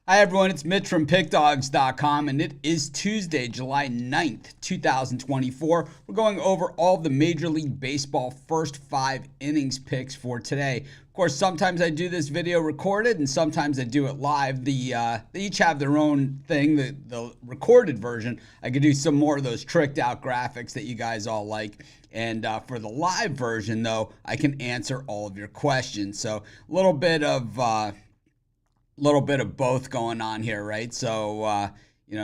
Hi everyone, it's Mitch from PickDogs.com, and it is Tuesday, July 9th, 2024. We're going over all the Major League Baseball first 5 innings picks for today. Of course, sometimes I do this video recorded and sometimes I do it live. They each have their own thing. The recorded version, I could do some more of those tricked out graphics that you guys all like. And for the live version, though, I can answer all of your questions. So a little bit of both going on here, right? So,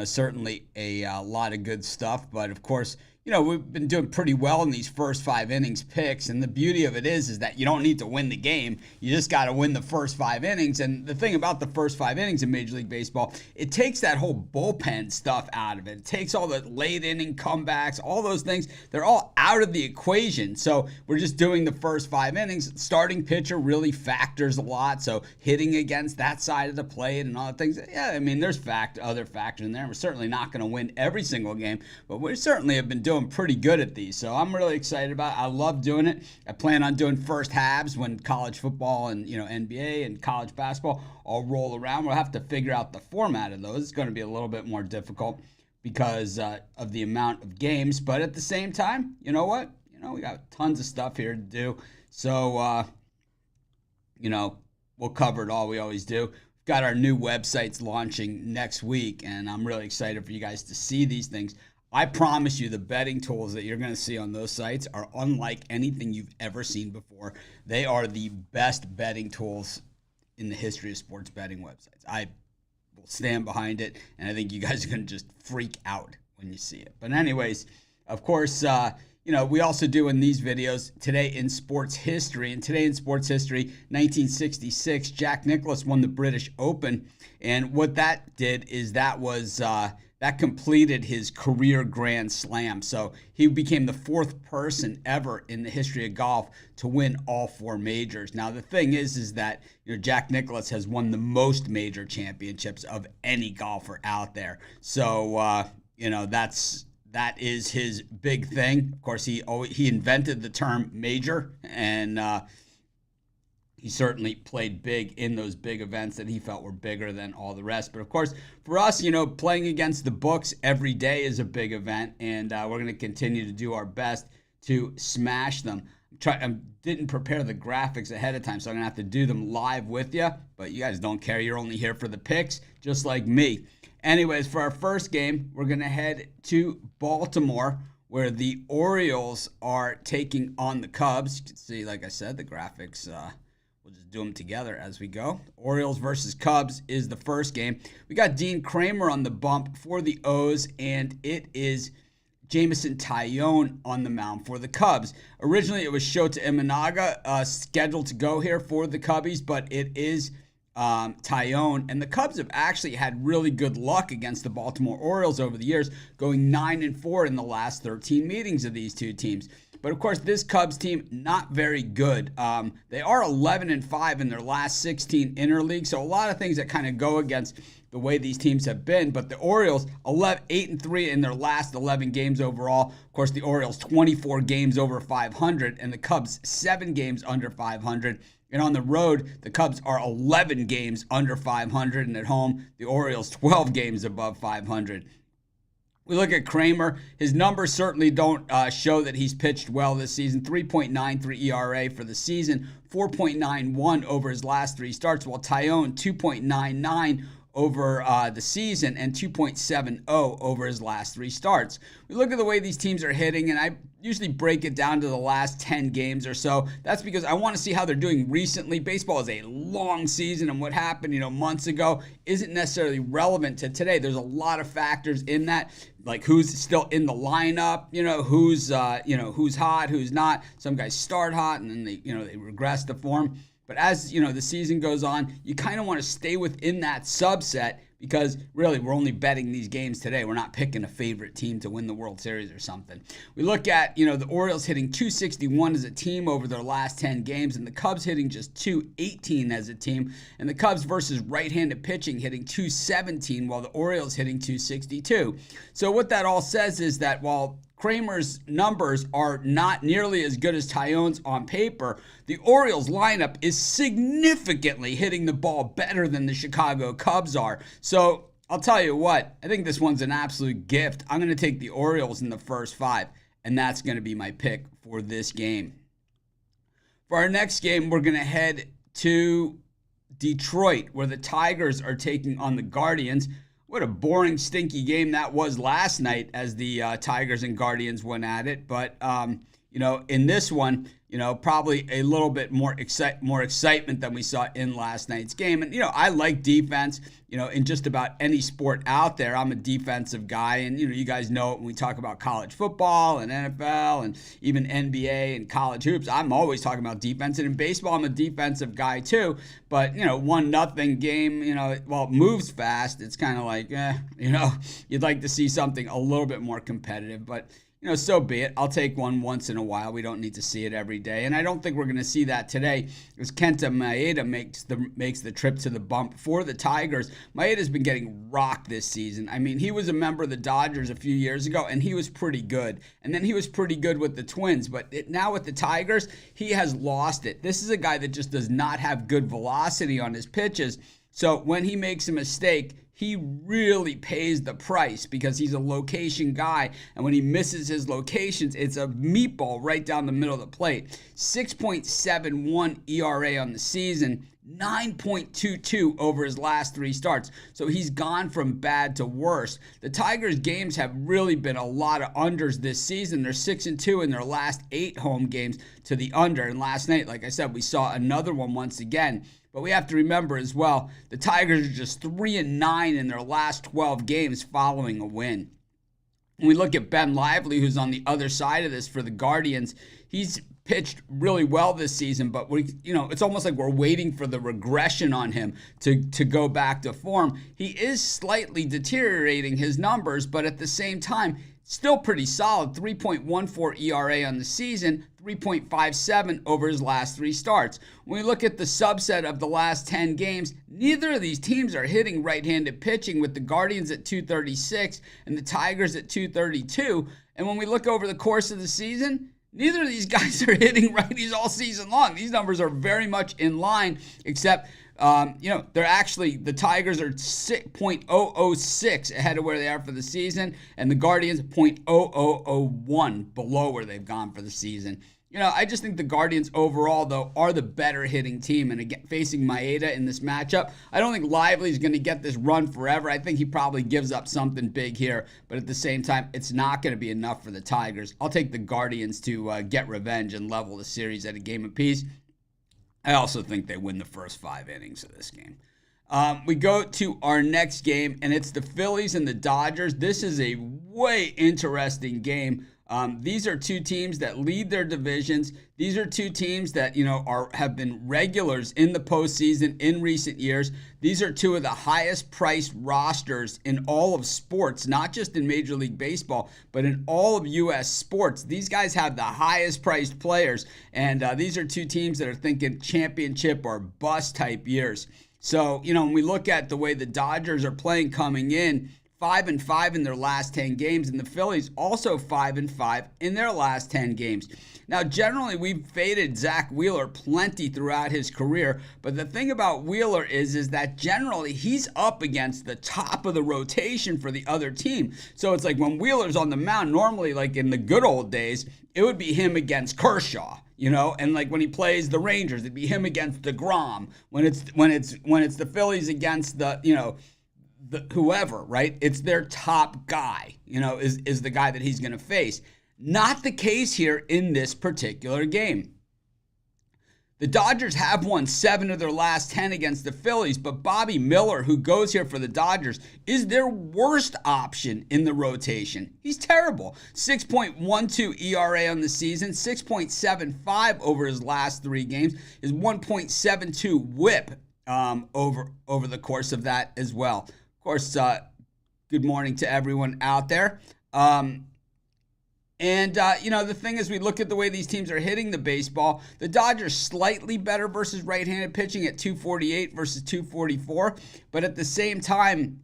certainly a lot of good stuff. But of course, we've been doing pretty well in these first 5 innings picks. And the beauty of it is that you don't need to win the game. You just got to win the first 5 innings. And the thing about the first 5 innings in Major League Baseball, it takes that whole bullpen stuff out of it. It takes all the late inning comebacks, all those things. They're all out of the equation. So we're just doing the first 5 innings. Starting pitcher really factors a lot. So hitting against that side of the plate and all the things. Yeah, I mean, there's other factors in there. We're certainly not going to win every single game, but we certainly have been doing pretty good at these. So I'm really excited about it. I love doing it. I plan on doing first halves when college football and NBA and college basketball all roll around. We'll have to figure out the format of those. It's going to be a little bit more difficult because of the amount of games. But at the same time, you know what? We got tons of stuff here to do. So, we'll cover it all. We always do. We've got our new websites launching next week, and I'm really excited for you guys to see these things. I promise you the betting tools that you're going to see on those sites are unlike anything you've ever seen before. They are the best betting tools in the history of sports betting websites. I will stand behind it, and I think you guys are going to just freak out when you see it. But anyways, of course, we also do in these videos today in sports history. And today in sports history, 1966, Jack Nicklaus won the British Open. And what that did is that completed his career Grand Slam. So he became the 4th person ever in the history of golf to win all 4 majors. Now, the thing is that Jack Nicklaus has won the most major championships of any golfer out there. So, that is his big thing. Of course, he invented the term major, and he certainly played big in those big events that he felt were bigger than all the rest. But of course, for us, playing against the books every day is a big event, and we're going to continue to do our best to smash them. I didn't prepare the graphics ahead of time, so I'm going to have to do them live with you. But you guys don't care. You're only here for the picks, just like me. Anyways, for our first game, we're going to head to Baltimore, where the Orioles are taking on the Cubs. You can see, like I said, the graphics, we'll just do them together as we go. Orioles versus Cubs is the first game. We got Dean Kramer on the bump for the O's, and it is Jameson Taillon on the mound for the Cubs. Originally, it was Shota Imanaga scheduled to go here for the Cubbies, but it is Taillon, and the Cubs have actually had really good luck against the Baltimore Orioles over the years, going 9-4 in the last 13 meetings of these two teams. But of course, this Cubs team, not very good. They are 11-5 in their last 16 interleague, so a lot of things that kind of go against the way these teams have been. But the Orioles, 8-3 in their last 11 games overall. Of course, the Orioles, 24 games over 500, and the Cubs, 7 games under 500. And on the road, the Cubs are 11 games under 500, and at home, the Orioles 12 games above 500. We look at Kramer. His numbers certainly don't show that he's pitched well this season. 3.93 ERA for the season, 4.91 over his last 3 starts, while Taillon 2.99 over the season and 2.70 over his last 3 starts. We look at the way these teams are hitting, and I usually break it down to the last 10 games or so. That's because I want to see how they're doing recently. Baseball is a long season, and what happened, months ago isn't necessarily relevant to today. There's a lot of factors in that, like who's still in the lineup, who's hot, who's not. Some guys start hot and then they regress to form. But as, the season goes on, you kind of want to stay within that subset because really we're only betting these games today. We're not picking a favorite team to win the World Series or something. We look at, the Orioles hitting 261 as a team over their last 10 games, and the Cubs hitting just 218 as a team. And the Cubs versus right-handed pitching hitting 217 while the Orioles hitting 262. So what that all says is that while Kramer's numbers are not nearly as good as Tyone's on paper, the Orioles lineup is significantly hitting the ball better than the Chicago Cubs are. So I'll tell you what, I think this one's an absolute gift. I'm going to take the Orioles in the first 5, and that's going to be my pick for this game. For our next game, we're going to head to Detroit, where the Tigers are taking on the Guardians. What a boring, stinky game that was last night as the Tigers and Guardians went at it. But, in this one, probably a little bit more excitement than we saw in last night's game. And, I like defense, in just about any sport out there. I'm a defensive guy. And, you guys know it when we talk about college football and NFL and even NBA and college hoops. I'm always talking about defense. And in baseball, I'm a defensive guy too. But, 1-0 game, while it moves fast, it's kind of like, you'd like to see something a little bit more competitive. But, so be it. I'll take one once in a while. We don't need to see it every day. And I don't think we're going to see that today as Kenta Maeda makes the trip to the bump for the Tigers. Maeda's been getting rocked this season. I mean, he was a member of the Dodgers a few years ago, and he was pretty good. And then he was pretty good with the Twins. But now with the Tigers, he has lost it. This is a guy that just does not have good velocity on his pitches. So when he makes a mistake, he really pays the price because he's a location guy. And when he misses his locations, it's a meatball right down the middle of the plate. 6.71 ERA on the season, 9.22 over his last 3 starts. So he's gone from bad to worse. The Tigers' games have really been a lot of unders this season. They're 6-2 in their last 8 home games to the under. And last night, like I said, we saw another one once again. But we have to remember as well, the Tigers are just 3-9 in their last 12 games following a win. When we look at Ben Lively, who's on the other side of this for the Guardians, he's pitched really well this season, but it's almost like we're waiting for the regression on him to go back to form. He is slightly deteriorating his numbers, but at the same time, still pretty solid. 3.14 ERA on the season, 3.57 over his last 3 starts. When we look at the subset of the last 10 games, neither of these teams are hitting right-handed pitching, with the Guardians at 236 and the Tigers at 232. And when we look over the course of the season, neither of these guys are hitting righties all season long. These numbers are very much in line, except they're actually, the Tigers are 0.006 ahead of where they are for the season, and the Guardians 0.0001 below where they've gone for the season. I just think the Guardians overall, though, are the better hitting team. And again, facing Maeda in this matchup, I don't think Lively's going to get this run forever. I think he probably gives up something big here. But at the same time, it's not going to be enough for the Tigers. I'll take the Guardians to get revenge and level the series at a game apiece. I also think they win the first 5 innings of this game. We go to our next game, and it's the Phillies and the Dodgers. This is a way interesting game. These are 2 teams that lead their divisions. These are 2 teams that, have been regulars in the postseason in recent years. These are 2 of the highest priced rosters in all of sports, not just in Major League Baseball, but in all of U.S. sports. These guys have the highest priced players, and these are 2 teams that are thinking championship or bust type years. So, when we look at the way the Dodgers are playing coming in, 5-5 in their last 10 games, and the Phillies also 5-5 in their last 10 games. Now, generally, we've faded Zach Wheeler plenty throughout his career, but the thing about Wheeler is that generally he's up against the top of the rotation for the other team. So it's like when Wheeler's on the mound, normally like in the good old days, it would be him against Kershaw. And like when he plays the Rangers, it'd be him against DeGrom. When it's the Phillies against the whoever, right? It's their top guy, is the guy that he's going to face. Not the case here in this particular game. The Dodgers have won 7 of their last 10 against the Phillies, but Bobby Miller, who goes here for the Dodgers, is their worst option in the rotation. He's terrible. 6.12 ERA on the season, 6.75 over his last 3 games, his 1.72 WHIP over the course of that as well. Of course, good morning to everyone out there. The thing is, we look at the way these teams are hitting the baseball. The Dodgers slightly better versus right-handed pitching at 248 versus 244. But at the same time,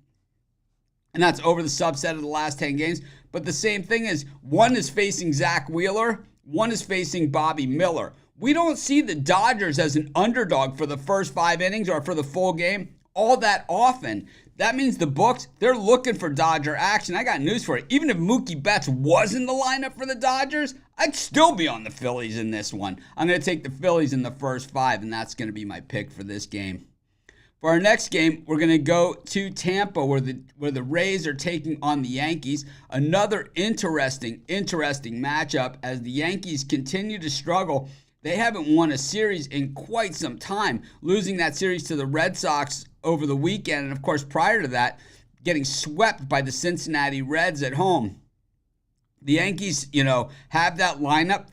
and that's over the subset of the last 10 games. But the same thing is, one is facing Zach Wheeler, one is facing Bobby Miller. We don't see the Dodgers as an underdog for the first 5 innings or for the full game all that often. That means the books, they're looking for Dodger action. I got news for you. Even if Mookie Betts was in the lineup for the Dodgers, I'd still be on the Phillies in this one. I'm going to take the Phillies in the first 5, and that's going to be my pick for this game. For our next game, we're going to go to Tampa, where the Rays are taking on the Yankees. Another interesting matchup as the Yankees continue to struggle. They haven't won a series in quite some time, losing that series to the Red Sox over the weekend, and of course prior to that, getting swept by the Cincinnati Reds at home. The Yankees, have that lineup.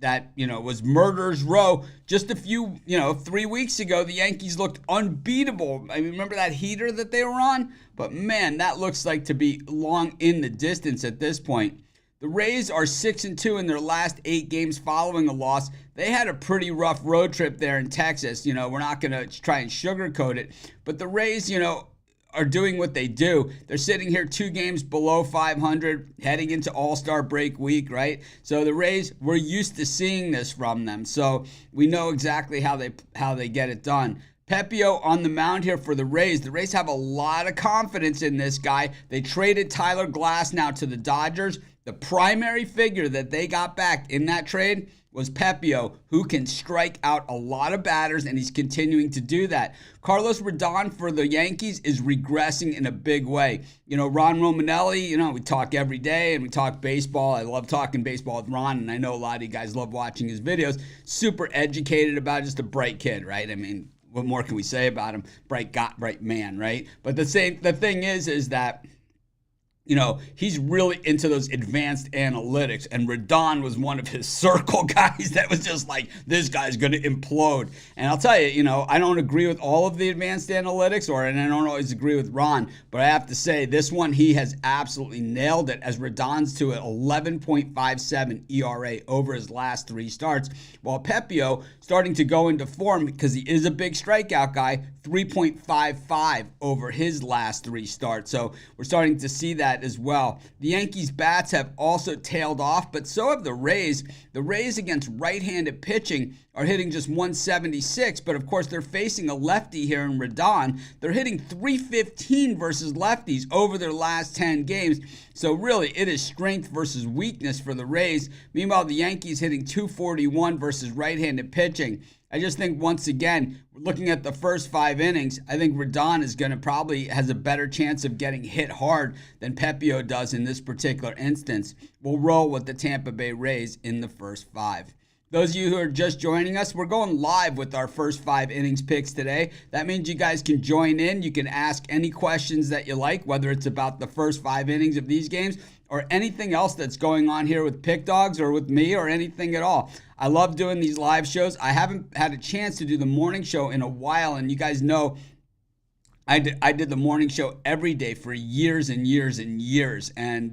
That was murderer's row. Just a few, 3 weeks ago, the Yankees looked unbeatable. I remember that heater that they were on? But man, that looks like to be long in the distance at this point. The Rays are 6-2 in their last 8 games following a loss. They had a pretty rough road trip there in Texas. We're not going to try and sugarcoat it. But the Rays, are doing what they do. They're sitting here 2 games below 500, heading into All-Star break week, right? So the Rays, we're used to seeing this from them. So we know exactly how they get it done. Pepio on the mound here for the Rays. The Rays have a lot of confidence in this guy. They traded Tyler Glass now to the Dodgers. The primary figure that they got back in that trade was Pepio, who can strike out a lot of batters, and he's continuing to do that. Carlos Rodon for the Yankees is regressing in a big way. Ron Romanelli, we talk every day, and we talk baseball. I love talking baseball with Ron, and I know a lot of you guys love watching his videos. Super educated about it, just a bright kid, right? I mean, what more can we say about him? Bright man, right? But the thing is that he's really into those advanced analytics, and Rodon was one of his circle guys that was just like, this guy's going to implode. And I'll tell you, I don't agree with all of the advanced analytics, and I don't always agree with Ron, but I have to say this one, he has absolutely nailed it, as Rodon's to an 11.57 ERA over his last 3 starts, while Pepio starting to go into form because he is a big strikeout guy, 3.55 over his last 3 starts. So we're starting to see that as well. The Yankees' bats have also tailed off, but so have the Rays. The Rays against right-handed pitching are hitting just 176, but of course they're facing a lefty here in Rodon. They're hitting 315 versus lefties over their last 10 games. So really, it is strength versus weakness for the Rays. Meanwhile, the Yankees hitting 241 versus right-handed pitching. I just think, once again, looking at the first 5 innings, I think Rodon is going to probably has a better chance of getting hit hard than Pepio does in this particular instance. We'll roll with the Tampa Bay Rays in the first 5. Those of you who are just joining us, we're going live with our first 5 innings picks today. That means you guys can join in. You can ask any questions that you like, whether it's about the first 5 innings of these games or anything else that's going on here with Pick Dogs or with me or anything at all. I love doing these live shows. I haven't had a chance to do the morning show in a while, and you guys know I did the morning show every day for years and years and years, and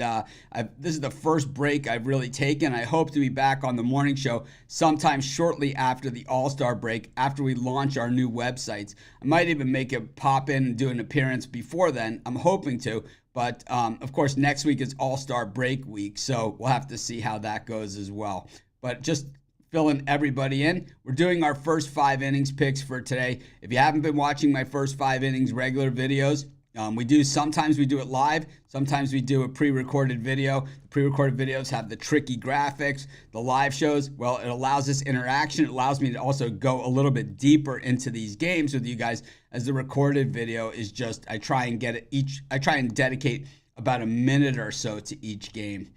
this is the first break I've really taken. I hope to be back on the morning show sometime shortly after the All-Star break, after we launch our new websites. I might even make a pop in and do an appearance before then. I'm hoping to, but of course next week is All-Star break week, so we'll have to see how that goes as well. But just filling everybody in. We're doing our first 5 innings picks for today. If you haven't been watching my first 5 innings regular videos, sometimes we do it live, sometimes we do a pre-recorded video. The pre-recorded videos have the tricky graphics. The live shows, well, it allows this interaction. It allows me to also go a little bit deeper into these games with you guys, as the recorded video is just, I try and dedicate about a minute or so to each game.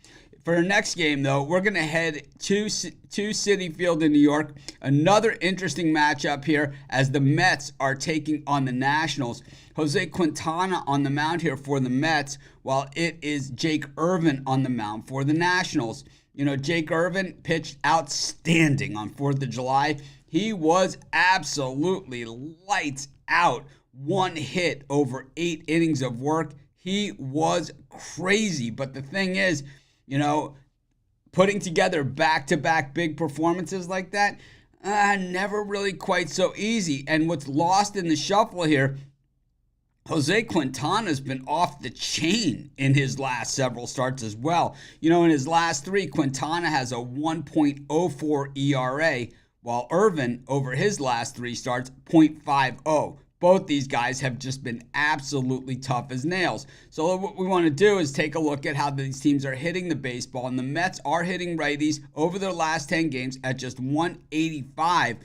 For our next game, though, we're going to head to Citi Field in New York. Another interesting matchup here, as the Mets are taking on the Nationals. Jose Quintana on the mound here for the Mets, while it is Jake Irvin on the mound for the Nationals. Jake Irvin pitched outstanding on 4th of July. He was absolutely lights out. 1 hit over 8 innings of work. He was crazy. But the thing is, putting together back-to-back big performances like that, never really quite so easy. And what's lost in the shuffle here Jose Quintana's been off the chain in his last several starts as well. In his last three, Quintana has a 1.04 ERA, while Irvin, over his last three starts, 0.50. Both these guys have just been absolutely tough as nails. So what we want to do is take a look at how these teams are hitting the baseball. And the Mets are hitting righties over their last 10 games at just 185.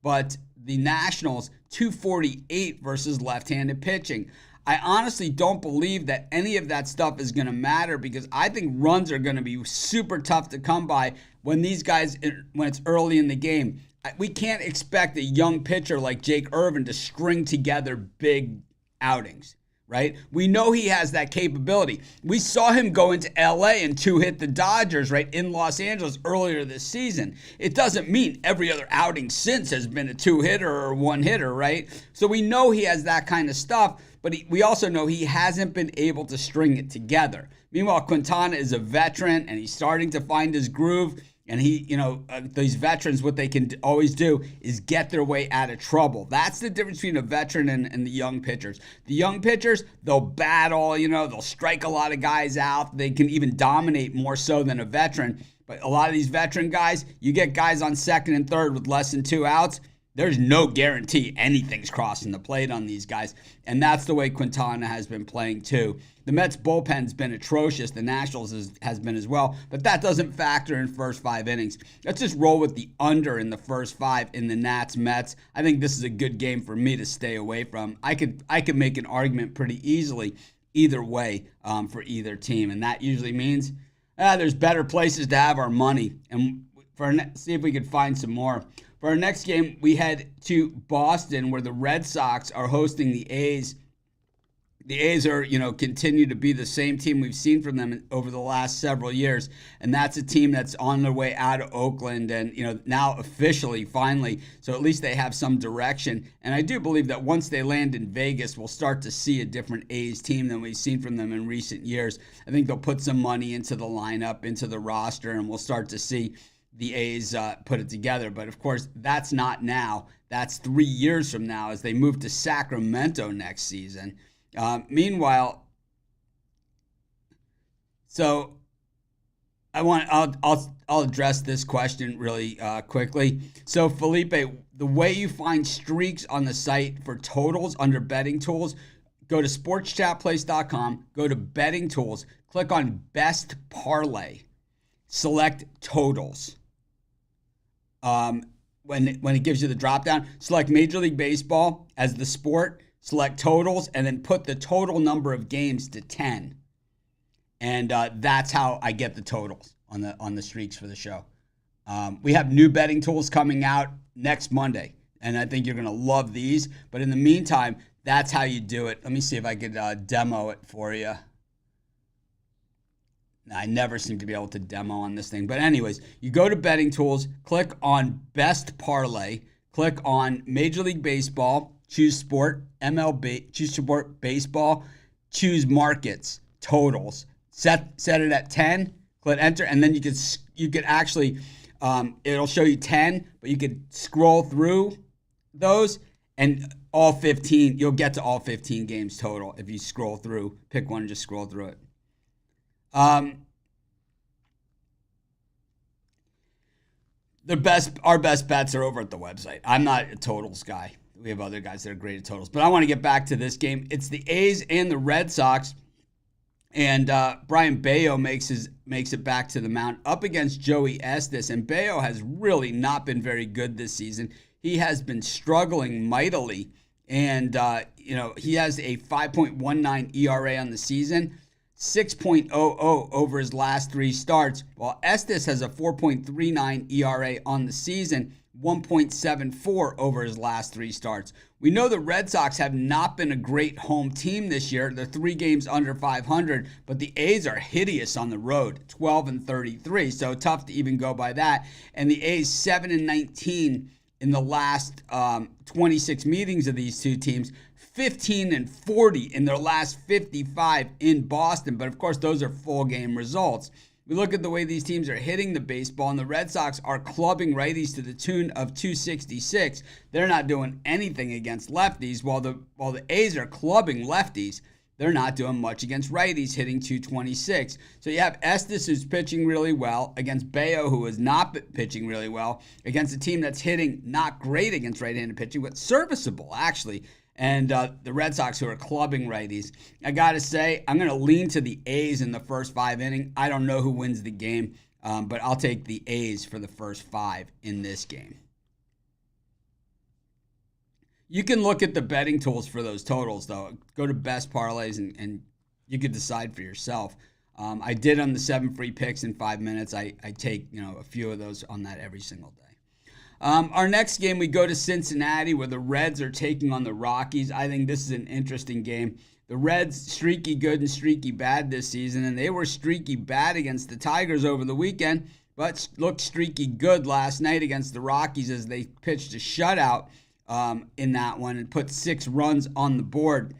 But the Nationals, 248 versus left-handed pitching. I honestly don't believe that any of that stuff is going to matter, because I think runs are going to be super tough to come by when these guys, when it's early in the game. We can't expect a young pitcher like Jake Irvin to string together big outings, right? We know he has that capability. We saw him go into LA and two-hit the Dodgers, right, in Los Angeles earlier this season. It doesn't mean every other outing since has been a two-hitter or one-hitter, right? So we know he has that kind of stuff, but we also know he hasn't been able to string it together. Meanwhile, Quintana is a veteran, and he's starting to find his groove. And these veterans, what they can always do is get their way out of trouble. That's the difference between a veteran and the young pitchers. The young pitchers, they'll battle, they'll strike a lot of guys out. They can even dominate more so than a veteran. But a lot of these veteran guys, you get guys on second and third with less than 2 outs. There's no guarantee anything's crossing the plate on these guys. And that's the way Quintana has been playing too. The Mets bullpen's been atrocious. The Nationals has been as well. But that doesn't factor in first 5 innings. Let's just roll with the under in the first 5 in the Nats-Mets. I think this is a good game for me to stay away from. I could make an argument pretty easily either way for either team. And that usually means there's better places to have our money. And see if we could find some more. For our next game, we head to Boston, where the Red Sox are hosting the A's. The A's are, continue to be the same team we've seen from them over the last several years. And that's a team that's on their way out of Oakland and, now officially, finally. So at least they have some direction. And I do believe that once they land in Vegas, we'll start to see a different A's team than we've seen from them in recent years. I think they'll put some money into the lineup, into the roster, and we'll start to see the A's put it together. But of course, that's not now. That's 3 years from now as they move to Sacramento next season. Meanwhile, so I'll address this question really quickly. So Felipe, the way you find streaks on the site for totals under betting tools, go to sportschatplace.com, go to betting tools, click on best parlay, select totals. When it gives you the drop down, select Major League Baseball as the sport, select totals, and then put the total number of games to 10. And that's how I get the totals on the streaks for the show. We have new betting tools coming out next Monday, and I think you're going to love these. But in the meantime, that's how you do it. Let me see if I could demo it for you. I never seem to be able to demo on this thing. But anyways, you go to betting tools, click on best parlay, click on Major League Baseball, choose sport, MLB, choose sport, baseball, choose markets, totals. Set it at 10, click enter, and then you could actually, it'll show you 10, but you could scroll through those and all 15, you'll get to all 15 games total if you scroll through, pick one and just scroll through it. Our best bets are over at the website. I'm not a totals guy. We have other guys that are great at totals. But I want to get back to this game. It's the A's and the Red Sox. And Brian Bayo makes it back to the mound up against Joey Estes. And Bayo has really not been very good this season. He has been struggling mightily. And, he has a 5.19 ERA on the season, 6.00 over his last 3 starts, while Estes has a 4.39 ERA on the season, 1.74 over his last 3 starts. We know the Red Sox have not been a great home team this year. They're 3 games under 500, but the A's are hideous on the road, 12-33, so tough to even go by that. And the A's 7-19 in the last 26 meetings of these two teams, 15-40 in their last 55 in Boston. But of course, those are full game results. We look at the way these teams are hitting the baseball, and the Red Sox are clubbing righties to the tune of 266. They're not doing anything against lefties, while the A's are clubbing lefties. They're not doing much against righties, hitting 226. So you have Estes, who's pitching really well, against Bayo, who is not pitching really well, against a team that's hitting not great against right-handed pitching, but serviceable, actually. And the Red Sox, who are clubbing righties. I got to say, I'm going to lean to the A's in the first 5 innings. I don't know who wins the game, but I'll take the A's for the first 5 in this game. You can look at the betting tools for those totals, though. Go to Best Parlays, and you could decide for yourself. I did on the 7 free picks in 5 minutes. I take a few of those on that every single day. Our next game, we go to Cincinnati, where the Reds are taking on the Rockies. I think this is an interesting game. The Reds, streaky good and streaky bad this season, and they were streaky bad against the Tigers over the weekend, but looked streaky good last night against the Rockies as they pitched a shutout in that one and put 6 runs on the board.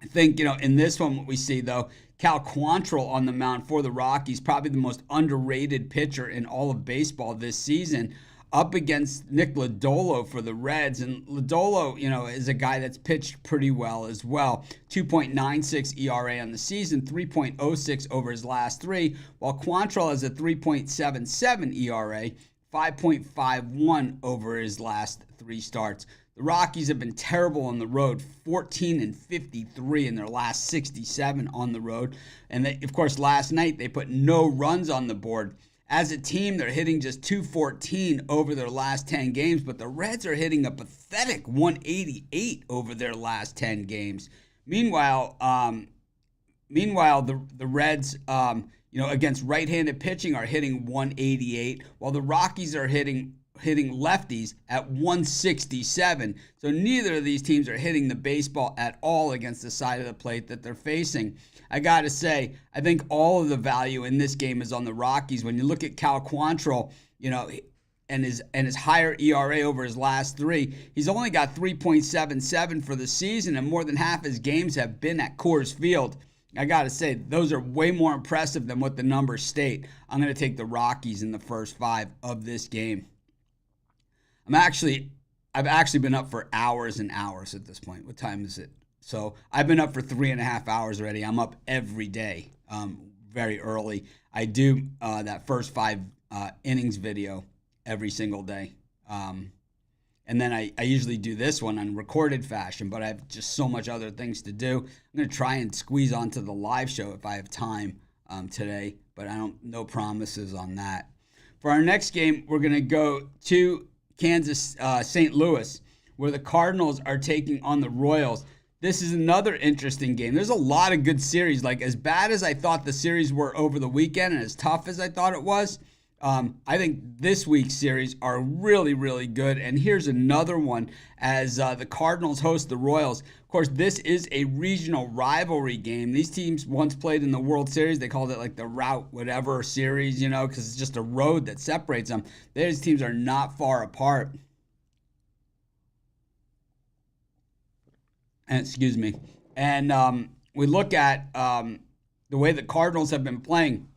I think, in this one, what we see, though, Cal Quantrill on the mound for the Rockies, probably the most underrated pitcher in all of baseball this season, up against Nick Lodolo for the Reds. And Lodolo, is a guy that's pitched pretty well as well. 2.96 ERA on the season, 3.06 over his last 3, while Quantrill has a 3.77 ERA, 5.51 over his last 3 starts. The Rockies have been terrible on the road, 14-53 in their last 67 on the road. And they, of course, last night they put no runs on the board. As a team, they're hitting just 214 over their last 10 games, but the Reds are hitting a pathetic 188 over their last 10 games. Meanwhile, the Reds, against right-handed pitching are hitting 188, while the Rockies are hitting lefties at 167. So neither of these teams are hitting the baseball at all against the side of the plate that they're facing. I got to say, I think all of the value in this game is on the Rockies. When you look at Cal Quantrill, and his higher ERA over his last 3, he's only got 3.77 for the season, and more than half his games have been at Coors Field. I got to say, those are way more impressive than what the numbers state. I'm going to take the Rockies in the first 5 of this game. I've actually been up for hours and hours at this point. What time is it? So I've been up for 3.5 hours already. I'm up every day, very early. I do that first 5 innings video every single day. And then I usually do this one on recorded fashion, but I have just so much other things to do. I'm going to try and squeeze onto the live show if I have time today, but no promises on that. For our next game, we're going to go to St. Louis, where the Cardinals are taking on the Royals. This is another interesting game. There's a lot of good series. Like, as bad as I thought the series were over the weekend and as tough as I thought it was, I think this week's series are really, really good. And here's another one as the Cardinals host the Royals. Of course, this is a regional rivalry game. These teams once played in the World Series. They called it like the Route Whatever Series, because it's just a road that separates them. These teams are not far apart. Excuse me. And we look at the way the Cardinals have been playing.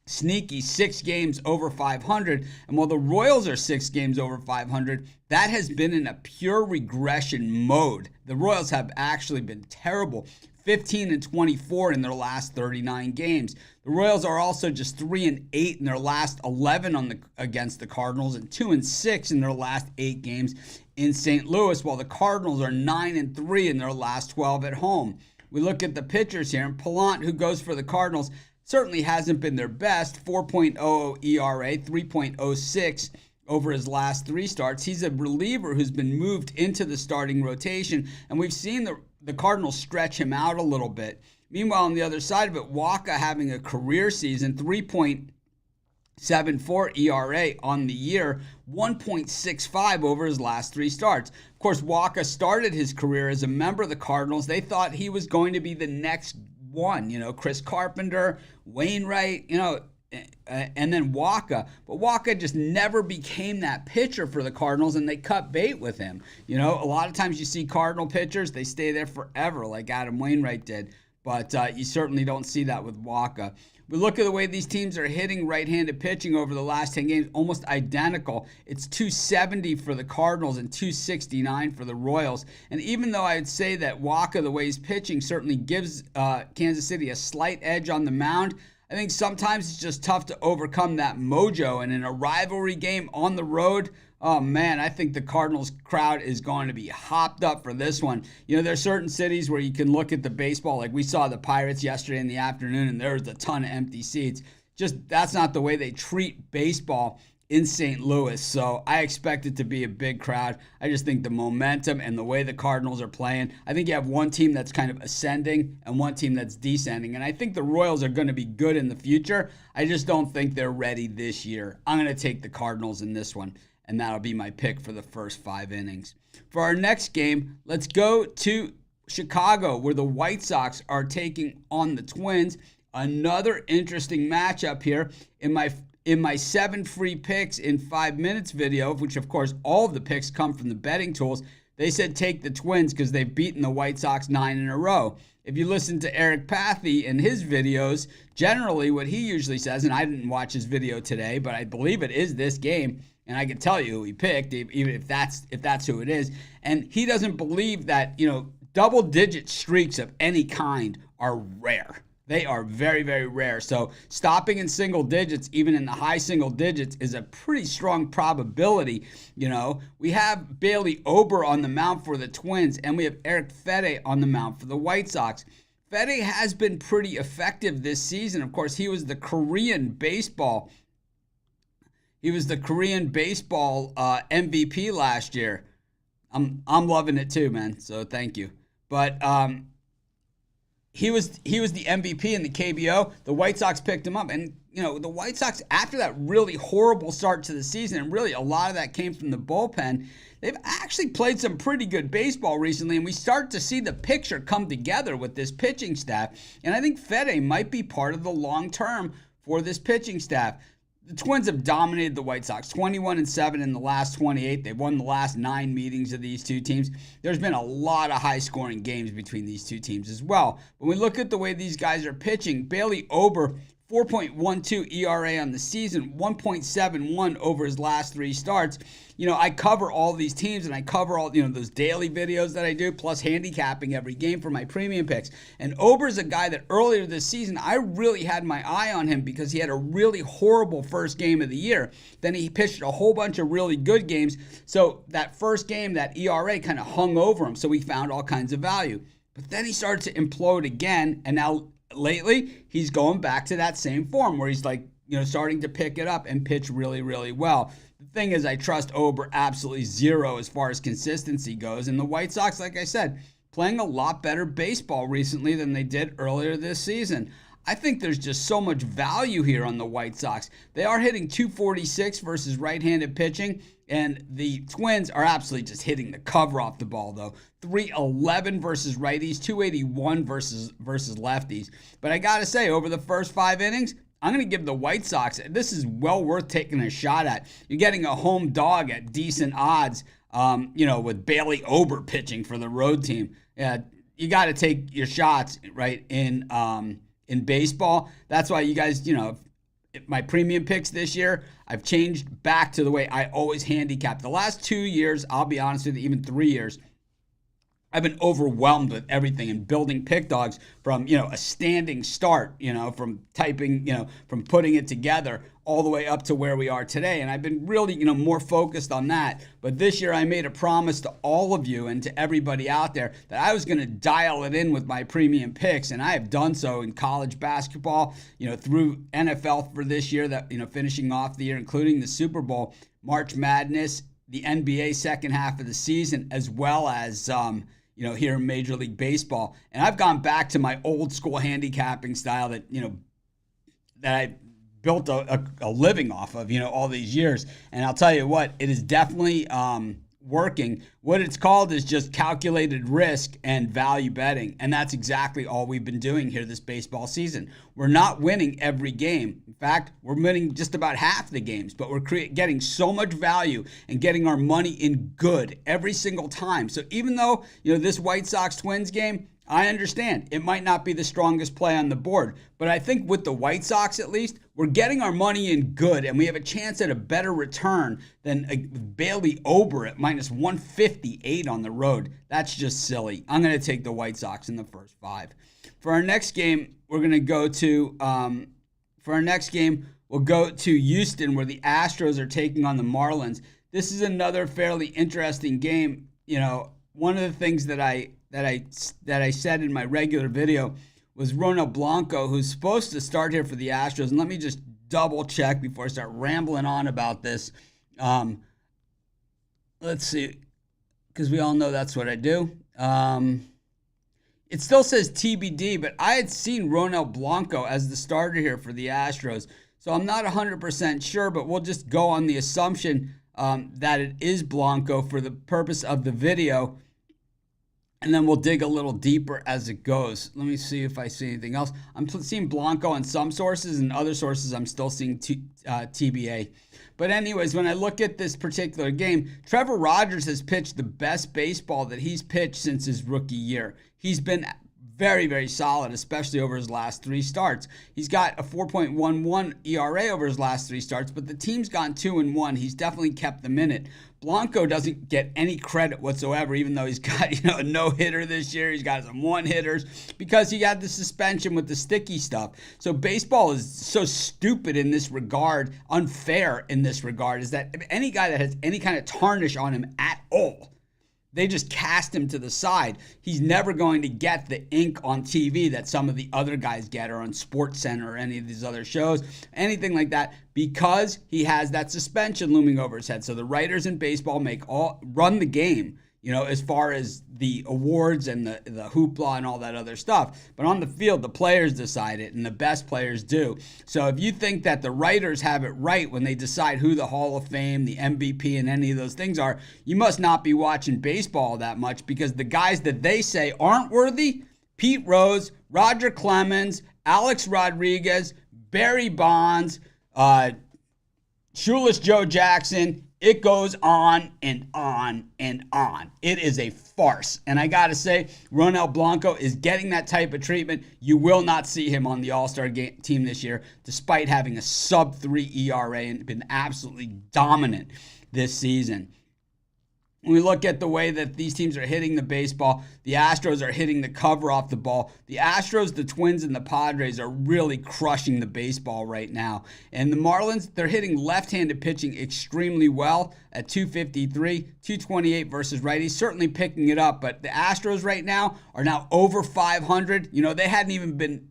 Sneaky 6 games over 500. And while the Royals are 6 games over 500, that has been in a pure regression mode. The Royals have actually been terrible. 15-24 in their last 39 games. The Royals are also just 3-8 in their last 11 against the Cardinals and 2-6 in their last 8 games in St. Louis, while the Cardinals are 9-3 in their last 12 at home. We look at the pitchers here, and Pallant, who goes for the Cardinals, certainly hasn't been their best. 4.00 ERA, 3.06 over his last 3 starts. He's a reliever who's been moved into the starting rotation, and we've seen the Cardinals stretch him out a little bit. Meanwhile, on the other side of it, Waka having a career season, 3.74 ERA on the year, 1.65 over his last 3 starts. Of course, Waka started his career as a member of the Cardinals. They thought he was going to be the next one, Chris Carpenter, Wainwright, and then Waka. But Waka just never became that pitcher for the Cardinals, and they cut bait with him. A lot of times you see Cardinal pitchers, they stay there forever, like Adam Wainwright did. but you certainly don't see that with Waka. We look at the way these teams are hitting right-handed pitching over the last 10 games, almost identical. It's 270 for the Cardinals and 269 for the Royals. And even though I'd say that Waka, the way he's pitching, certainly gives Kansas City a slight edge on the mound, I think sometimes it's just tough to overcome that mojo. And in a rivalry game on the road, oh man, I think the Cardinals crowd is going to be hopped up for this one. You know, there's certain cities where you can look at the baseball, like we saw the Pirates yesterday in the afternoon, and there was a ton of empty seats. Just that's not the way they treat baseball in St. Louis. So I expect it to be a big crowd. I just think the momentum and the way the Cardinals are playing, I think you have one team that's kind of ascending and one team that's descending. And I think the Royals are going to be good in the future. I just don't think they're ready this year. I'm going to take the Cardinals in this one, and that'll be my pick for the first 5 innings. For our next game, let's go to Chicago, where the White Sox are taking on the Twins. Another interesting matchup here. In my 7 free picks in 5 minutes video, which of course all of the picks come from the betting tools, they said take the Twins because they've beaten the White Sox 9 in a row. If you listen to Eric Pathy in his videos, generally what he usually says, and I didn't watch his video today, but I believe it is this game, and I can tell you who he picked, even if that's who it is. And he doesn't believe that, double-digit streaks of any kind are rare. They are very, very rare. So stopping in single digits, even in the high single digits, is a pretty strong probability. We have Bailey Ober on the mound for the Twins, and we have Eric Fede on the mound for the White Sox. Fede has been pretty effective this season. Of course, he was the Korean baseball MVP last year. I'm loving it too, man. So thank you. But he was the MVP in the KBO. The White Sox picked him up, and the White Sox, after that really horrible start to the season, and really a lot of that came from the bullpen, they've actually played some pretty good baseball recently, and we start to see the picture come together with this pitching staff. And I think Fede might be part of the long term for this pitching staff. The Twins have dominated the White Sox, 21-7 in the last 28. They've won the last 9 meetings of these two teams. There's been a lot of high-scoring games between these two teams as well. When we look at the way these guys are pitching, Bailey Ober, 4.12 ERA on the season, 1.71 over his last 3 starts. I cover all these teams, and I cover all, those daily videos that I do, plus handicapping every game for my premium picks. And Ober's a guy that earlier this season, I really had my eye on him because he had a really horrible first game of the year. Then he pitched a whole bunch of really good games. So that first game, that ERA kind of hung over him. So we found all kinds of value. But then he started to implode again, and now lately, he's going back to that same form where he's starting to pick it up and pitch really, really well. The thing is, I trust Ober absolutely zero as far as consistency goes. And the White Sox, like I said, playing a lot better baseball recently than they did earlier this season. I think there's just so much value here on the White Sox. They are hitting .246 versus right-handed pitching, and the Twins are absolutely just hitting the cover off the ball, though. .311 versus righties, .281 versus lefties. But I got to say, over the first 5 innings, I'm going to give the White Sox, this is well worth taking a shot at. You're getting a home dog at decent odds, with Bailey Ober pitching for the road team. You got to take your shots, right, in baseball. That's why you guys, my premium picks this year, I've changed back to the way I always handicap. The last 2 years, I'll be honest with you, even 3 years, I've been overwhelmed with everything and building pick dogs from, a standing start, from typing, from putting it together all the way up to where we are today. And I've been really, more focused on that. But this year I made a promise to all of you and to everybody out there that I was going to dial it in with my premium picks. And I have done so in college basketball, through NFL for this year, that, finishing off the year, including the Super Bowl, March Madness, the NBA second half of the season, as well as, here in Major League Baseball. And I've gone back to my old school handicapping style that, that I built a living off of, all these years. And I'll tell you what, it is definitely working. What it's called is just calculated risk and value betting. And that's exactly all we've been doing here this baseball season. We're not winning every game. In fact, we're winning just about half the games, but we're getting so much value and getting our money in good every single time. So even though, this White Sox Twins game, I understand it might not be the strongest play on the board, but I think with the White Sox at least, we're getting our money in good, and we have a chance at a better return than Bailey Ober at minus 158 on the road. That's just silly. I'm going to take the White Sox in the first 5. For our next game, we're going to go to we'll go to Houston, where the Astros are taking on the Marlins. This is another fairly interesting game. One of the things that I said in my regular video was Ronald Blanco, who's supposed to start here for the Astros. And let me just double check before I start rambling on about this. Let's see, because we all know that's what I do. It still says TBD, but I had seen Ronald Blanco as the starter here for the Astros. So I'm not 100% sure, but we'll just go on the assumption that it is Blanco for the purpose of the video. And then we'll dig a little deeper as it goes. Let me see if I see anything else. I'm seeing Blanco in some sources, and other sources I'm still seeing TBA. But anyways, when I look at this particular game, Trevor Rogers has pitched the best baseball that he's pitched since his rookie year. He's been very, very solid, especially over his last 3 starts. He's got a 4.11 ERA over his last 3 starts, but the team's gone 2-1. He's definitely kept them in it. Blanco doesn't get any credit whatsoever, even though he's got a no-hitter this year. He's got some 1-hitters because he had the suspension with the sticky stuff. So baseball is so stupid in this regard, unfair in this regard, is that any guy that has any kind of tarnish on him at all, they just cast him to the side. He's never going to get the ink on TV that some of the other guys get, or on SportsCenter or any of these other shows, anything like that, because he has that suspension looming over his head. So the writers in baseball run the game, as far as the awards and the hoopla and all that other stuff. But on the field, the players decide it, and the best players do. So if you think that the writers have it right when they decide who the Hall of Fame, the MVP, and any of those things are, you must not be watching baseball that much, because the guys that they say aren't worthy, Pete Rose, Roger Clemens, Alex Rodriguez, Barry Bonds, Shoeless Joe Jackson, it goes on and on and on. It is a farce. And I got to say, Ronald Blanco is getting that type of treatment. You will not see him on the All-Star team this year, despite having a sub-3 ERA and been absolutely dominant this season. When we look at the way that these teams are hitting the baseball, the Astros are hitting the cover off the ball. The Astros, the Twins, and the Padres are really crushing the baseball right now. And the Marlins, they're hitting left-handed pitching extremely well at 253, 228 versus righties, certainly picking it up. But the Astros right now are now over 500. They hadn't even been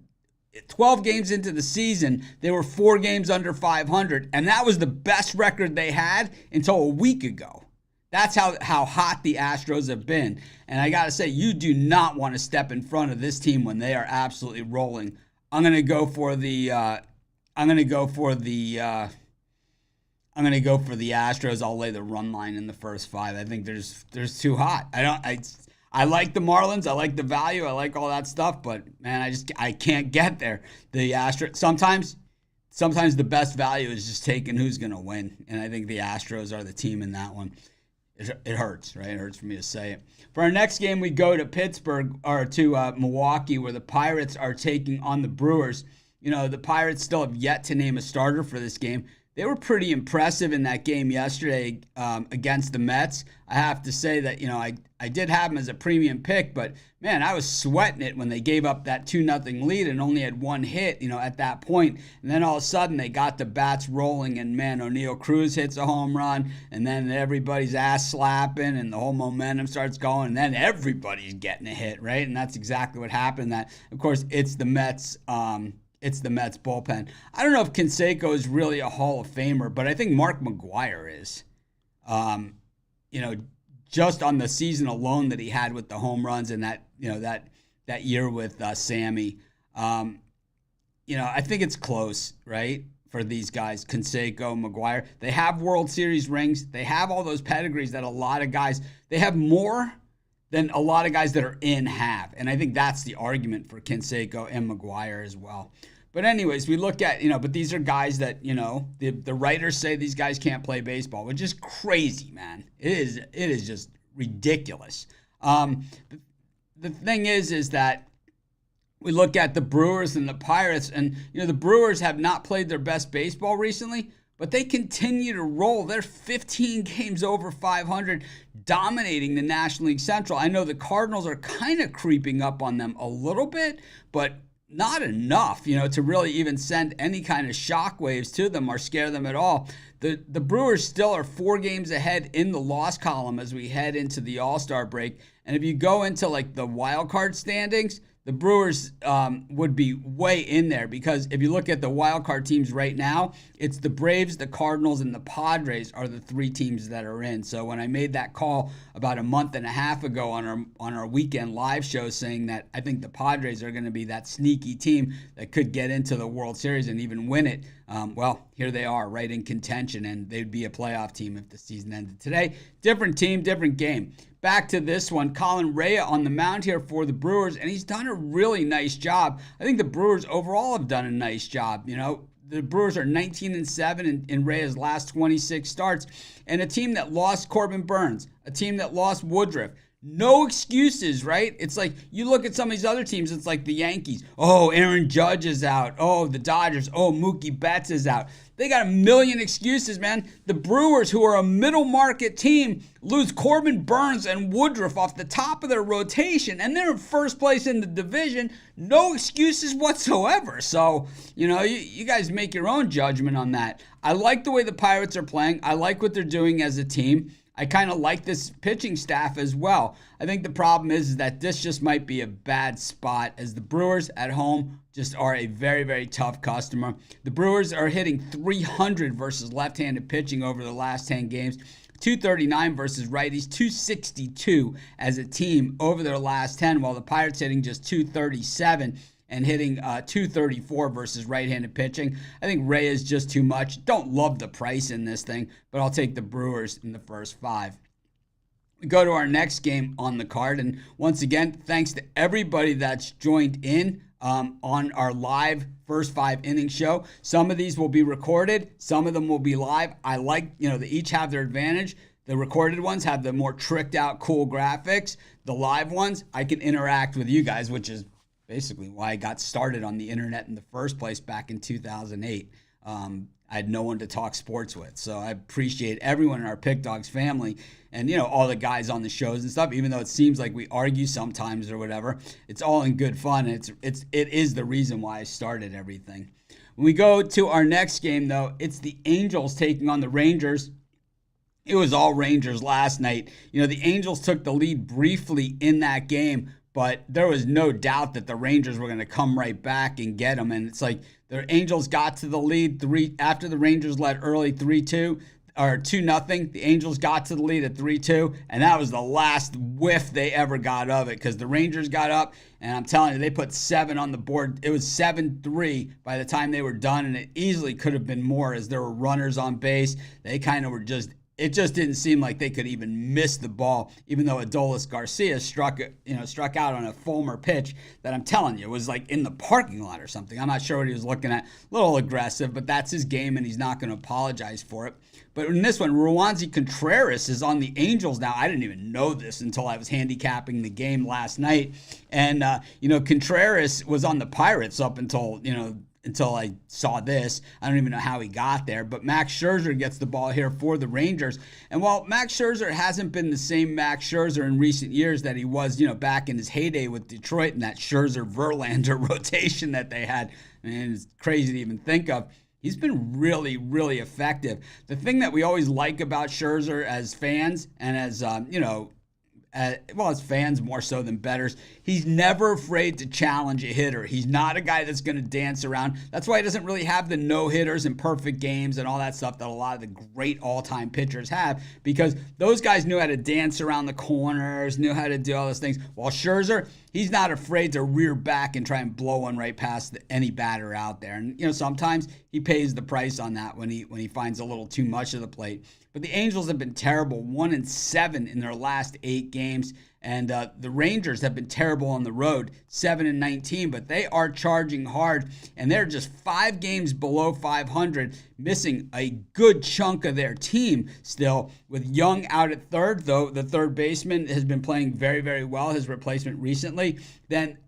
12 games into the season. They were 4 games under 500, and that was the best record they had until a week ago. That's how hot the Astros have been. And I got to say, you do not want to step in front of this team when they are absolutely rolling. I'm going to go for the Astros. I'll lay the run line in the first 5. I think there's too hot. I like the Marlins. I like the value. I like all that stuff, but man, I can't get there. The Astros sometimes the best value is just taking who's going to win, and I think the Astros are the team in that one. It hurts, right? It hurts for me to say it. For our next game, we go to Milwaukee, where the Pirates are taking on the Brewers. The Pirates still have yet to name a starter for this game. They were pretty impressive in that game yesterday against the Mets. I have to say that, I did have them as a premium pick, but man, I was sweating it when they gave up that 2-0 lead and only had 1 hit, at that point. And then all of a sudden they got the bats rolling, and man, O'Neal Cruz hits a home run, and then everybody's ass slapping and the whole momentum starts going, and then everybody's getting a hit, right? And that's exactly what happened. That, of course, it's the Mets bullpen. I don't know if Canseco is really a Hall of Famer, but I think Mark McGwire is. Just on the season alone that he had with the home runs and that year with Sammy. I think it's close, right? For these guys, Canseco, McGwire. They have World Series rings. They have all those pedigrees that a lot of guys, they have more than a lot of guys that are in have. And I think that's the argument for Canseco and McGwire as well. But anyways, we look at, but these are guys that, the writers say these guys can't play baseball, which is crazy, man. It is just ridiculous. The the thing is that we look at the Brewers and the Pirates, and the Brewers have not played their best baseball recently, but they continue to roll. They're 15 games over 500, dominating the National League Central. I know the Cardinals are kind of creeping up on them a little bit, but not enough, to really even send any kind of shockwaves to them or scare them at all. The Brewers still are 4 games ahead in the loss column as we head into the All-Star break. And if you go into like the wild card standings, the Brewers would be way in there, because if you look at the wild card teams right now, it's the Braves, the Cardinals, and the Padres are the 3 teams that are in. So when I made that call about a month and a half ago on our weekend live show, saying that I think the Padres are going to be that sneaky team that could get into the World Series and even win it, well, here they are, right in contention, and they'd be a playoff team if the season ended today. Different team, different game. Back to this one, Colin Rea on the mound here for the Brewers, and he's done a really nice job. I think the Brewers overall have done a nice job. The Brewers are 19-7 in Rea's last 26 starts, and a team that lost Corbin Burns, a team that lost Woodruff. No excuses, right? It's like you look at some of these other teams, it's like the Yankees. Oh, Aaron Judge is out. Oh, the Dodgers. Oh, Mookie Betts is out. They got a million excuses, man. The Brewers, who are a middle market team, lose Corbin Burns and Woodruff off the top of their rotation, and they're in first place in the division. No excuses whatsoever. So, you guys make your own judgment on that. I like the way the Pirates are playing. I like what they're doing as a team. I kind of like this pitching staff as well. I think the problem is that this just might be a bad spot, as the Brewers at home just are a very, very tough customer. The Brewers are hitting 300 versus left-handed pitching over the last 10 games, 239 versus righties, 262 as a team over their last 10, while the Pirates hitting just 237 and hitting 234 versus right-handed pitching. I think Ray is just too much. Don't love the price in this thing, but I'll take the Brewers in the first 5. We go to our next game on the card, and once again, thanks to everybody that's joined in on our live first 5 inning show. Some of these will be recorded, some of them will be live. I like, they each have their advantage. The recorded ones have the more tricked out, cool graphics. The live ones, I can interact with you guys, which is basically why I got started on the internet in the first place back in 2008. I had no one to talk sports with. So I appreciate everyone in our Pick Dogs family and, all the guys on the shows and stuff, even though it seems like we argue sometimes or whatever. It's all in good fun. It is the reason why I started everything. When we go to our next game, though, it's the Angels taking on the Rangers. It was all Rangers last night. The Angels took the lead briefly in that game, but there was no doubt that the Rangers were going to come right back and get them. And it's like the Angels got to the lead after the Rangers led early 3-2 or 2-0. The Angels got to the lead at 3-2, and that was the last whiff they ever got of it, because the Rangers got up, and I'm telling you, they put 7 on the board. It was 7-3 by the time they were done, and it easily could have been more, as there were runners on base. They kind of were just it just didn't seem like they could even miss the ball, even though Adolis Garcia struck out on a Fulmer pitch that I'm telling you was like in the parking lot or something. I'm not sure what he was looking at. A little aggressive, but that's his game, and he's not going to apologize for it. But in this one, Roansy Contreras is on the Angels now. I didn't even know this until I was handicapping the game last night. And, Contreras was on the Pirates up until I saw this. I don't even know how he got there, but Max Scherzer gets the ball here for the Rangers. And while Max Scherzer hasn't been the same Max Scherzer in recent years that he was, back in his heyday with Detroit and that Scherzer-Verlander rotation that they had, and it's crazy to even think of, he's been really, really effective. The thing that we always like about Scherzer as fans and as, as fans more so than bettors, he's never afraid to challenge a hitter. He's not a guy that's going to dance around. That's why he doesn't really have the no-hitters and perfect games and all that stuff that a lot of the great all-time pitchers have, because those guys knew how to dance around the corners, knew how to do all those things. While Scherzer, he's not afraid to rear back and try and blow one right past any batter out there. And, sometimes he pays the price on that when he finds a little too much of the plate. But the Angels have been terrible, 1-7 in their last 8 games. And the Rangers have been terrible on the road, 7-19, but they are charging hard, and they're just 5 games below 500, missing a good chunk of their team still. With Young out at third, though the third baseman has been playing very, very well, his replacement recently. Then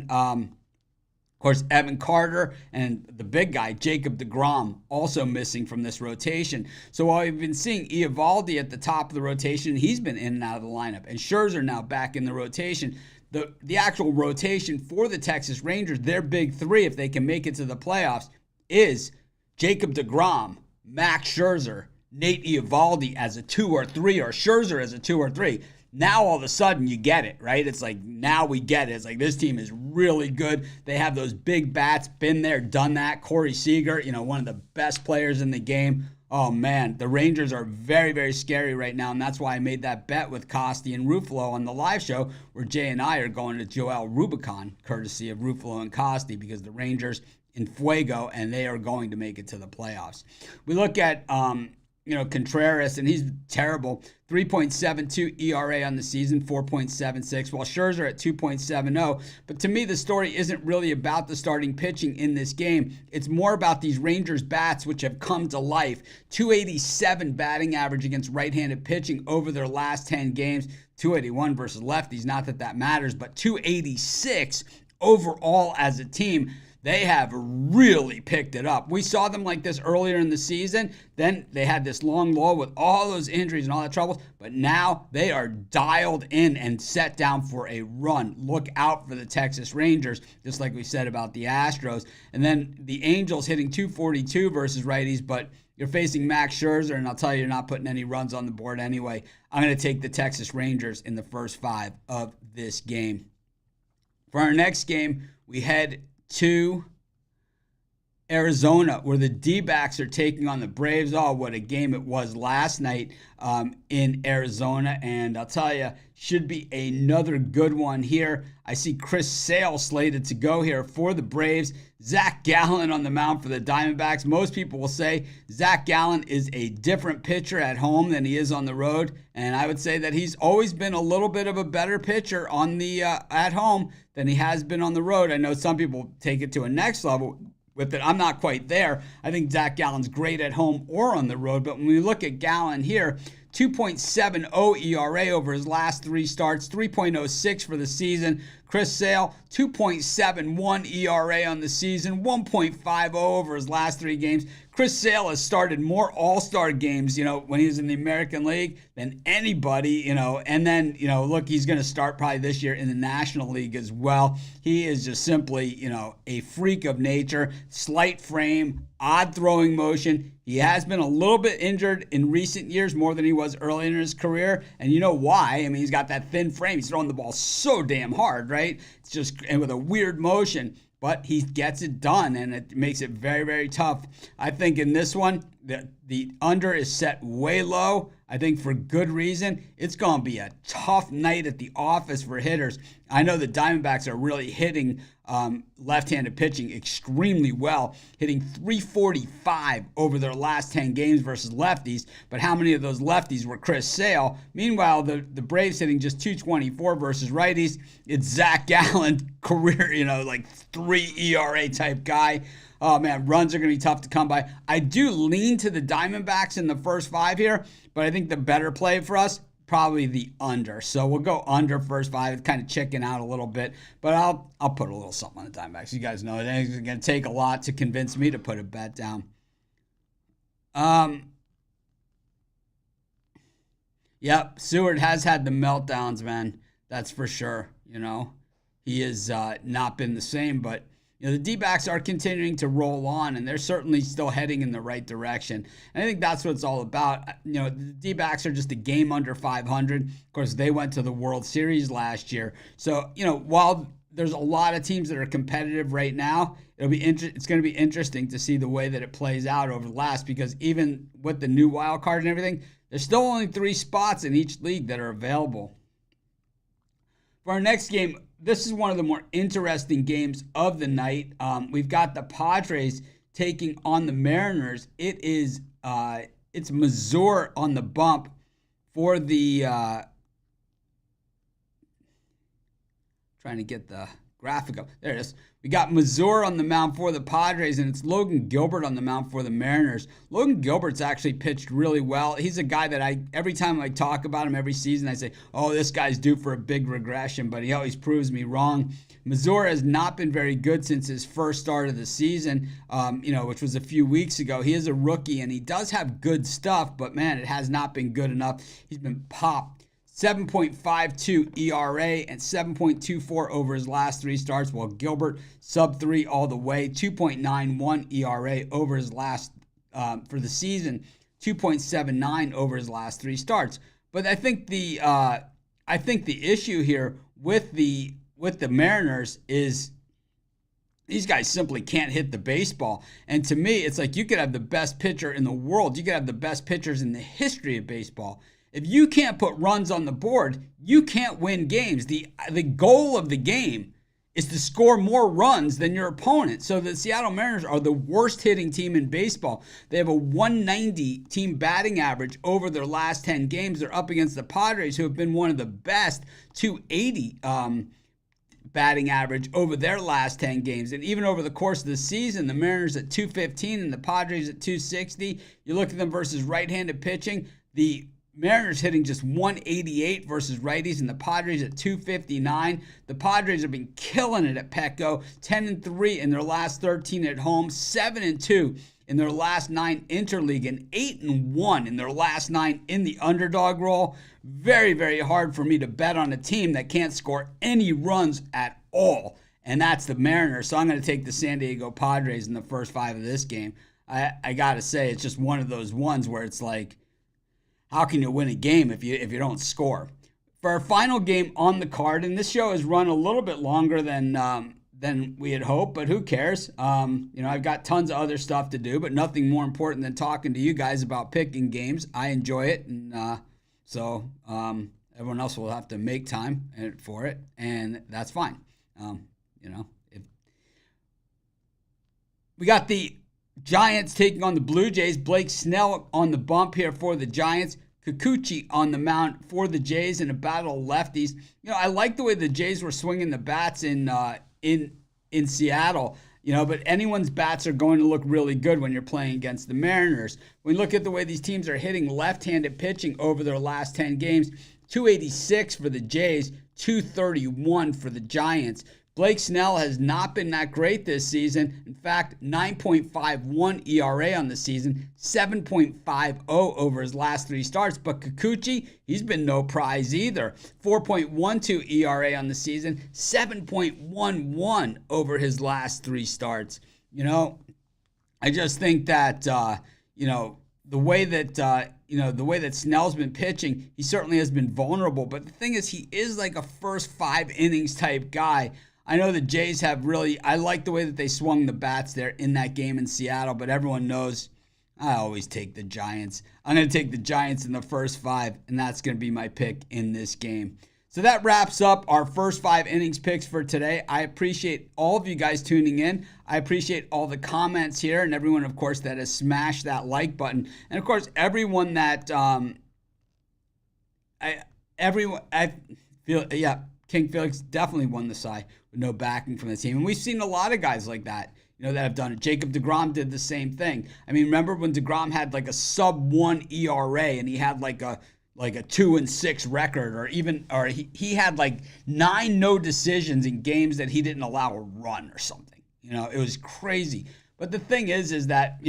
of course, Evan Carter and the big guy, Jacob deGrom, also missing from this rotation. So while we've been seeing Eovaldi at the top of the rotation, he's been in and out of the lineup. And Scherzer now back in the rotation. The actual rotation for the Texas Rangers, their big three, if they can make it to the playoffs, is Jacob deGrom, Max Scherzer, Nate Eovaldi as a 2 or 3, or Scherzer as a 2 or 3. Now all of a sudden you get it, right? It's like, now we get it. It's like, this team is really good. They have those big bats, been there, done that. Corey Seager, one of the best players in the game. Oh man, the Rangers are very, very scary right now, and that's why I made that bet with Costi and Ruffalo on the live show, where Jay and I are going to Joel Rubicon, courtesy of Ruffalo and Costi, because the Rangers in fuego, and they are going to make it to the playoffs. We look at Contreras, and he's terrible. 3.72 ERA on the season, 4.76, while Scherzer at 2.70. But to me, the story isn't really about the starting pitching in this game. It's more about these Rangers bats, which have come to life. 287 batting average against right-handed pitching over their last 10 games. 281 versus lefties, not that that matters, but 286 overall as a team. They have really picked it up. We saw them like this earlier in the season. Then they had this long lull with all those injuries and all that troubles. But now they are dialed in and set down for a run. Look out for the Texas Rangers, just like we said about the Astros. And then the Angels hitting 242 versus righties, but you're facing Max Scherzer, and I'll tell you, you're not putting any runs on the board anyway. I'm going to take the Texas Rangers in the first 5 of this game. For our next game, we head to Arizona, where the D-backs are taking on the Braves. Oh, what a game it was last night in Arizona. And I'll tell you, should be another good one here. I see Chris Sale slated to go here for the Braves. Zach Gallen on the mound for the Diamondbacks. Most people will say Zach Gallen is a different pitcher at home than he is on the road. And I would say that he's always been a little bit of a better pitcher on the at home than he has been on the road. I know some people take it to a next level with it. I'm not quite there. I think Zach Gallen's great at home or on the road. But when we look at Gallen here, 2.70 ERA over his last 3 starts, 3.06 for the season. Chris Sale, 2.71 ERA on the season, 1.50 over his last 3 games. Chris Sale has started more All-Star games, when he was in the American League than anybody, and then, look, he's going to start probably this year in the National League as well. He is just simply, a freak of nature, slight frame, odd throwing motion. He has been a little bit injured in recent years, more than he was early in his career, and you know why? I mean, he's got that thin frame. He's throwing the ball so damn hard, right? It's just, and with a weird motion. But he gets it done, and it makes it very, very tough. I think in this one, the under is set way low. I think for good reason. It's going to be a tough night at the office for hitters. I know the Diamondbacks are really hitting left-handed pitching extremely well, hitting 345 over their last 10 games versus lefties. But how many of those lefties were Chris Sale? Meanwhile, the Braves hitting just 224 versus righties. It's Zach Gallen, career, like 3 ERA type guy. Oh, man, runs are going to be tough to come by. I do lean to the Diamondbacks in the first 5 here, but I think the better play for us, probably the under. So we'll go under first 5. It's kind of chicken out a little bit, but I'll put a little something on the Diamondbacks. You guys know it's going to take a lot to convince me to put a bet down. Yep, Seward has had the meltdowns, man. That's for sure. He has not been the same, but the D-backs are continuing to roll on, and they're certainly still heading in the right direction. And I think that's what it's all about. The D-backs are just a game under 500. Of course, they went to the World Series last year. So, while there's a lot of teams that are competitive right now, it's going to be interesting to see the way that it plays out over the last, because even with the new wild card and everything, there's still only 3 spots in each league that are available. For our next game, this is one of the more interesting games of the night. We've got the Padres taking on the Mariners. It's Mazur on the bump for the trying to get the graphic up. There it is. We got Missouri on the mound for the Padres, and it's Logan Gilbert on the mound for the Mariners. Logan Gilbert's actually pitched really well. He's a guy that every time I talk about him every season, I say, oh, this guy's due for a big regression, but he always proves me wrong. Missouri has not been very good since his first start of the season, which was a few weeks ago. He is a rookie, and he does have good stuff, but, man, it has not been good enough. He's been popped. 7.52 ERA and 7.24 over his last 3 starts, while Gilbert sub-3 all the way, 2.91 ERA over his last for the season, 2.79 over his last 3 starts. But I think the issue here with the Mariners is these guys simply can't hit the baseball. And to me, it's like you could have the best pitcher in the world. You could have the best pitchers in the history of baseball. If you can't put runs on the board, you can't win games. The goal of the game is to score more runs than your opponent. So the Seattle Mariners are the worst hitting team in baseball. They have a 190 team batting average over their last 10 games. They're up against the Padres, who have been one of the best, 280 batting average over their last 10 games. And even over the course of the season, the Mariners at 215 and the Padres at 260. You look at them versus right-handed pitching, the Mariners hitting just 188 versus righties, and the Padres at 259. The Padres have been killing it at Petco, 10-3 in their last 13 at home, 7-2 in their last 9 interleague, and 8-1 in their last 9 in the underdog role. Very, very hard for me to bet on a team that can't score any runs at all, and that's the Mariners. So I'm going to take the San Diego Padres in the first 5 of this game. I got to say, it's just one of those ones where it's like, how can you win a game if you don't score? For our final game on the card, and this show has run a little bit longer than we had hoped, but who cares? I've got tons of other stuff to do, but nothing more important than talking to you guys about picking games. I enjoy it, and so everyone else will have to make time for it, and that's fine. We got the Giants taking on the Blue Jays. Blake Snell on the bump here for the Giants. Kikuchi on the mound for the Jays in a battle of lefties. I like the way the Jays were swinging the bats in Seattle. But anyone's bats are going to look really good when you're playing against the Mariners. When you look at the way these teams are hitting left-handed pitching over their last 10 games, 286 for the Jays, 231 for the Giants. Blake Snell has not been that great this season. In fact, 9.51 ERA on the season, 7.50 over his last 3 starts. But Kikuchi, he's been no prize either. 4.12 ERA on the season, 7.11 over his last 3 starts. I just think that, the way that Snell's been pitching, he certainly has been vulnerable. But the thing is, he is like a first 5 innings type guy. I know the Jays have I like the way that they swung the bats there in that game in Seattle, but everyone knows I always take the Giants. I'm going to take the Giants in the first 5, and that's going to be my pick in this game. So that wraps up our first 5 innings picks for today. I appreciate all of you guys tuning in. I appreciate all the comments here and everyone, of course, that has smashed that like button. And, of course, everyone that King Felix definitely won the side with no backing from the team. And we've seen a lot of guys like that, that have done it. Jacob deGrom did the same thing. I mean, remember when deGrom had like a sub-1 ERA and he had like a 2-6 record, or he had like 9 no decisions in games that he didn't allow a run or something. It was crazy. But the thing is that,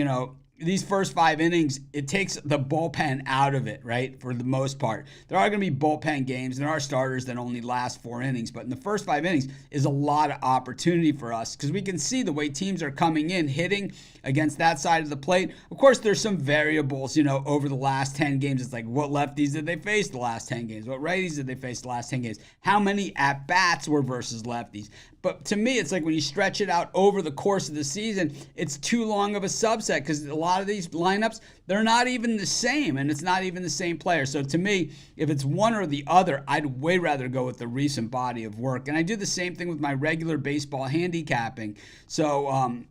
these first 5 innings, it takes the bullpen out of it, right, for the most part. There are going to be bullpen games. There are starters that only last 4 innings. But in the first 5 innings is a lot of opportunity for us because we can see the way teams are coming in, hitting against that side of the plate. Of course, there's some variables, over the last 10 games. It's like, what lefties did they face the last 10 games? What righties did they face the last 10 games? How many at-bats were versus lefties? But to me, it's like when you stretch it out over the course of the season, it's too long of a subset because a lot of these lineups, they're not even the same, and it's not even the same player. So to me, if it's one or the other, I'd way rather go with the recent body of work. And I do the same thing with my regular baseball handicapping. So,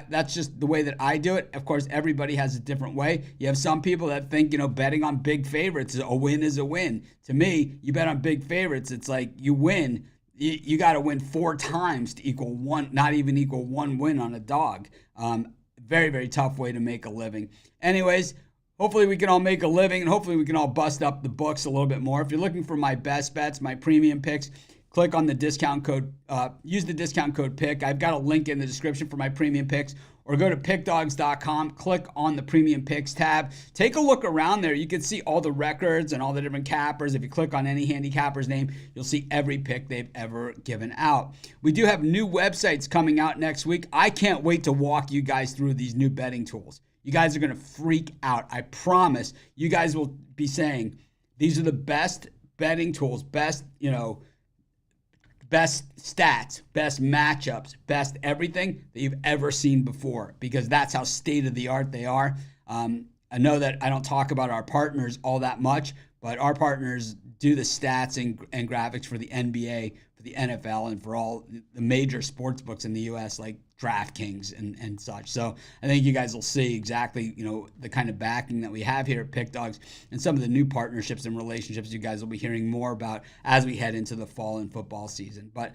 that's just the way that I do it. Of course, everybody has a different way. You have some people that think, betting on big favorites, a win is a win. To me, you bet on big favorites, it's like you win. you got to win 4 times to equal one, not even equal 1 win on a dog. Very, very tough way to make a living. Anyways, hopefully we can all make a living, and hopefully we can all bust up the books a little bit more. If you're looking for my best bets, my premium picks, click on the discount code, use the discount code PICK. I've got a link in the description for my premium picks, or go to pickdogs.com, click on the premium picks tab. Take a look around there. You can see all the records and all the different cappers. If you click on any handicapper's name, you'll see every pick they've ever given out. We do have new websites coming out next week. I can't wait to walk you guys through these new betting tools. You guys are going to freak out. I promise you guys will be saying, these are the best betting tools, best stats, best matchups, best everything that you've ever seen before, because that's how state-of-the-art they are. I know that I don't talk about our partners all that much, but our partners do the stats and graphics for the NBA, for the NFL, and for all the major sports books in the U.S., like DraftKings and such. So I think you guys will see exactly, the kind of backing that we have here at Pick Dogs, and some of the new partnerships and relationships you guys will be hearing more about as we head into the fall and football season. But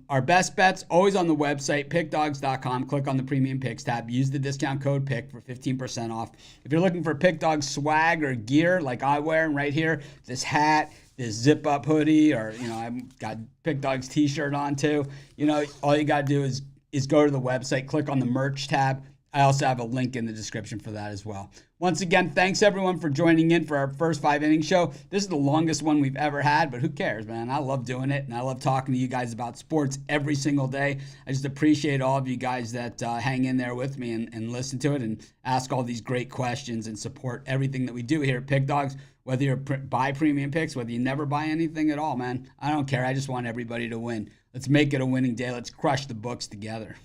our best bets always on the website, pickdogs.com. Click on the premium picks tab. Use the discount code PICK for 15% off. If you're looking for Pick Dogs swag or gear like I wear, and right here, this hat, this zip up hoodie, or I've got Pick Dogs t-shirt on too. All you got to do is go to the website, click on the merch tab. I also have a link in the description for that as well. Once again, thanks everyone for joining in for our first 5 inning show. This is the longest one we've ever had, but who cares, man? I love doing it, and I love talking to you guys about sports every single day. I just appreciate all of you guys that hang in there with me and listen to it and ask all these great questions and support everything that we do here at Pick Dogs. Whether you buy premium picks, whether you never buy anything at all, man, I don't care. I just want everybody to win. Let's make it a winning day. Let's crush the books together.